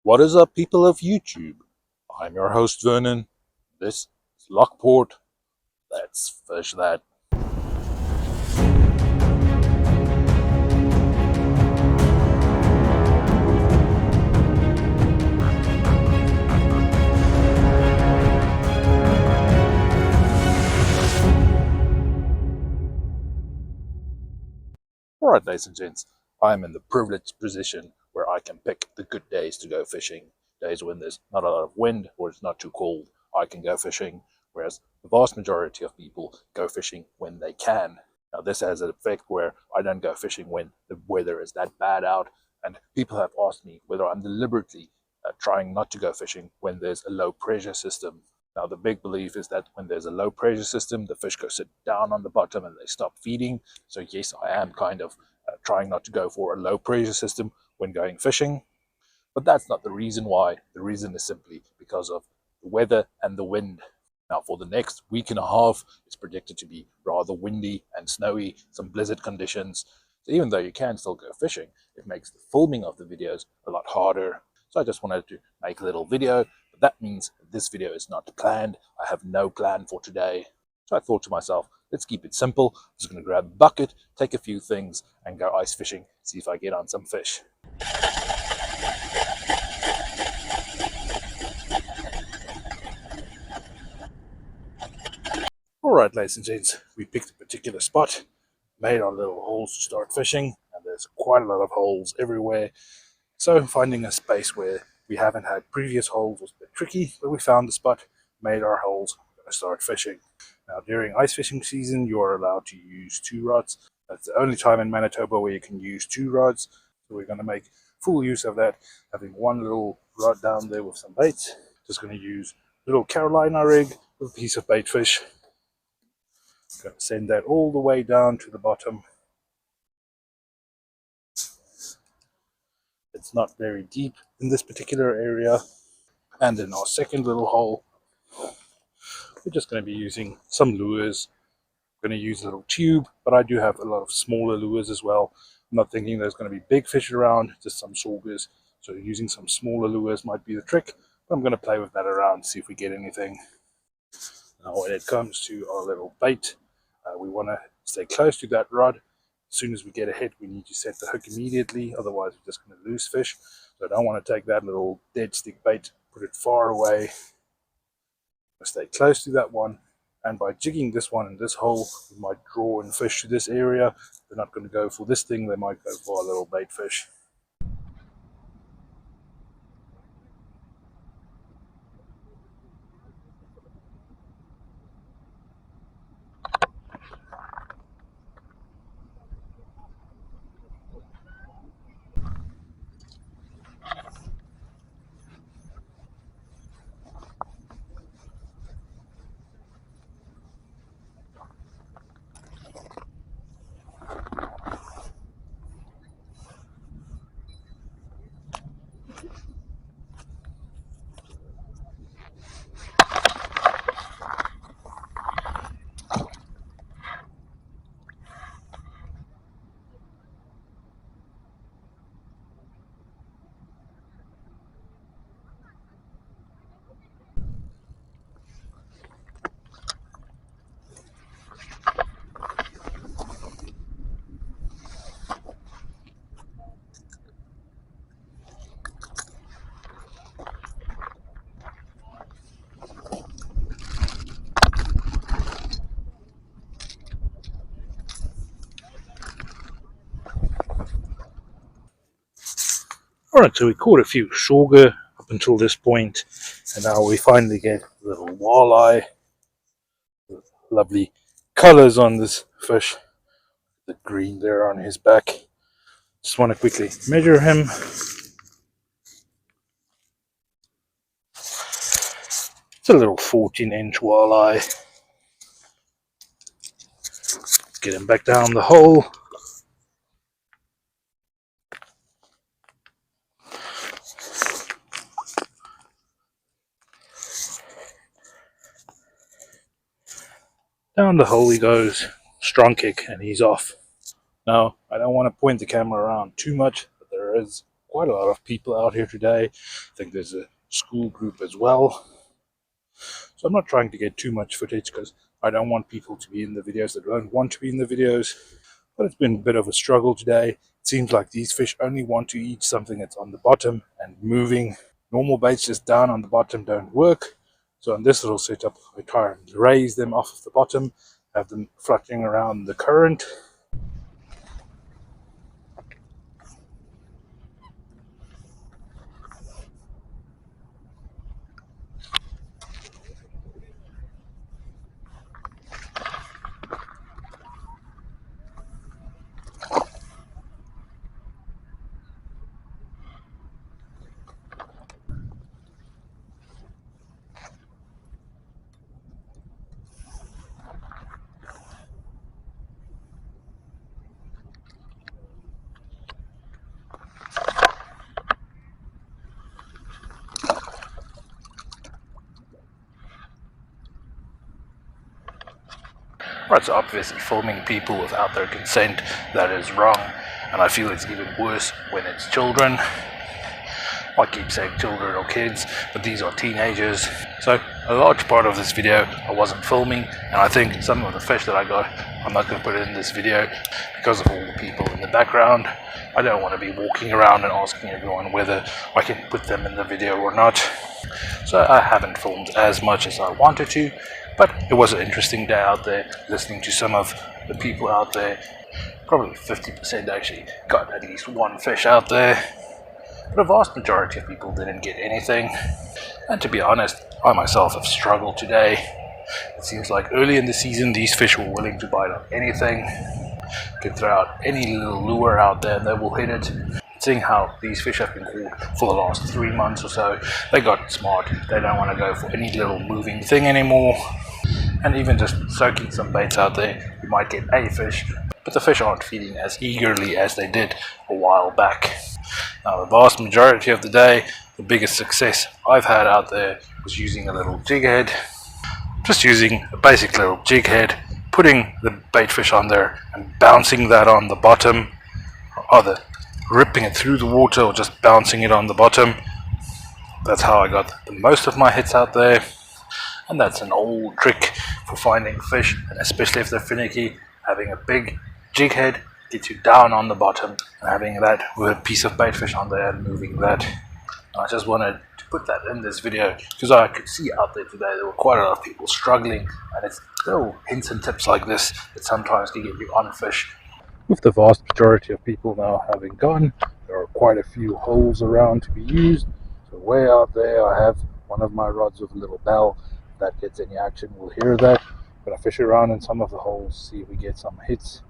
What is up, people of YouTube? I'm your host, Vernon. This is Lockport. Let's fish that. Alright, ladies and gents, I'm in the privileged position where I can pick the good days to go fishing. Days when there's not a lot of wind or it's not too cold, I can go fishing, whereas the vast majority of people go fishing when they can. Now, this has an effect where I don't go fishing when the weather is that bad out, and people have asked me whether I'm deliberately trying not to go fishing when there's a low pressure system. Now, the big belief is that when there's a low pressure system, the fish go sit down on the bottom and they stop feeding. So yes, I am kind of trying not to go for a low pressure system when going fishing. But that's not the reason why. The reason is simply because of the weather and the wind. Now, for the next week and a half, it's predicted to be rather windy and snowy, some blizzard conditions. So even though you can still go fishing, it makes the filming of the videos a lot harder. So I just wanted to make a little video. But that means this video is not planned. I have no plan for today. So I thought to myself, let's keep it simple. I'm just going to grab a bucket, take a few things, and go ice fishing, see if I get on some fish. Alright, ladies and gents, we picked a particular spot, made our little holes to start fishing, and there's quite a lot of holes everywhere. So finding a space where we haven't had previous holes was a bit tricky, but we found the spot, made our holes, going to start fishing. Now, during ice fishing season, you are allowed to use 2 rods. That's the only time in Manitoba where you can use 2 rods. So we're going to make full use of that, having one little rod down there with some bait. Just going to use a little Carolina rig with a piece of bait fish. Going to send that all the way down to the bottom. It's not very deep in this particular area. And in our second little hole, we're just going to be using some lures. I'm going to use a little tube, but I do have a lot of smaller lures as well. I'm not thinking there's going to be big fish around, just some saugers. So using some smaller lures might be the trick, but I'm going to play with that around, see if we get anything. Now, when it comes to our little bait, we want to stay close to that rod. As soon as we get a hit, we need to set the hook immediately, otherwise we're just going to lose fish. So I don't want to take that little dead stick bait, put it far away. Stay close to that one, and by jigging this one in this hole, we might draw in fish to this area. They're not going to go for this thing, they might go for a little bait fish. Alright, so we caught a few sauger up until this point, and now we finally get a little walleye. Lovely colors on this fish. The green there on his back. Just want to quickly measure him. It's a little 14-inch walleye. Get him back down the hole. Down the hole he goes. Strong kick, and he's off. Now, I don't want to point the camera around too much, but there is quite a lot of people out here today. I think there's a school group as well. So I'm not trying to get too much footage because I don't want people to be in the videos that don't want to be in the videos. But it's been a bit of a struggle today. It seems like these fish only want to eat something that's on the bottom and moving. Normal baits just down on the bottom don't work. So in this little setup, I try and raise them off of the bottom, have them fluttering around the current. Right, so obviously filming people without their consent, that is wrong, and I feel it's even worse when it's children. I keep saying children or kids, but these are teenagers. So a large part of this video I wasn't filming, and I think some of the fish that I got, I'm not going to put it in this video because of all the people in the background. I don't want to be walking around and asking everyone whether I can put them in the video or not. So I haven't filmed as much as I wanted to, but it was an interesting day out there, listening to some of the people out there. Probably 50% actually got at least one fish out there, but a vast majority of people didn't get anything. And to be honest, I myself have struggled today. It seems like early in the season these fish were willing to bite on anything. You can throw out any little lure out there and they will hit it. Seeing how these fish have been caught for the last 3 months or so, they got smart. They don't want to go for any little moving thing anymore. And even just soaking some baits out there, you might get a fish, but the fish aren't feeding as eagerly as they did a while back. Now, the vast majority of the day, the biggest success I've had out there was using a little jig head. Just using a basic little jig head, putting the bait fish on there and bouncing that on the bottom, either ripping it through the water or just bouncing it on the bottom. That's how I got the most of my hits out there. And that's an old trick for finding fish, and especially if they're finicky. Having a big jig head gets you down on the bottom, and having that with a piece of bait fish on there and moving that. I just wanted to put that in this video because I could see out there today there were quite a lot of people struggling, and it's little hints and tips like this that sometimes can get you on fish. With the vast majority of people now having gone, there are quite a few holes around to be used. So way out there I have one of my rods with a little bell. If that gets any action, we'll hear that. But I fish around in some of the holes, see if we get some hits.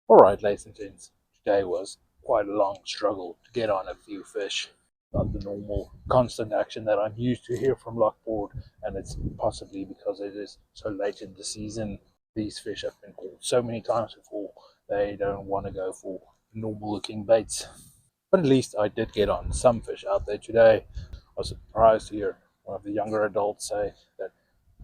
Alright, ladies and gents, today was quite a long struggle to get on a few fish. Not the normal constant action that I'm used to here from Lockport, and it's possibly because it is so late in the season. These fish have been caught so many times before, they don't want to go for normal looking baits. But at least I did get on some fish out there today. I was surprised to hear one of the younger adults say that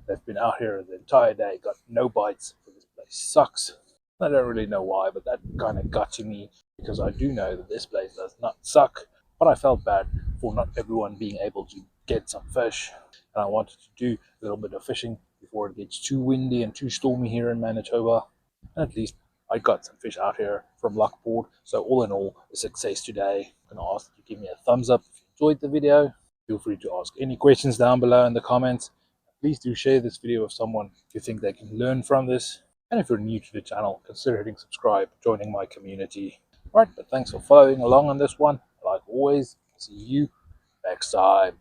they've been out here the entire day, got no bites, so this place sucks. I don't really know why, but that kind of got to me because I do know that this place does not suck. But I felt bad for not everyone being able to get some fish, and I wanted to do a little bit of fishing before it gets too windy and too stormy here in Manitoba. And at least I got some fish out here from Lockport, so all in all, a success today. I'm going to ask you to give me a thumbs up if you enjoyed the video. Feel free to ask any questions down below in the comments. Please do share this video with someone if you think they can learn from this. And if you're new to the channel, consider hitting subscribe, joining my community. Alright, but thanks for following along on this one. Like always, see you next time.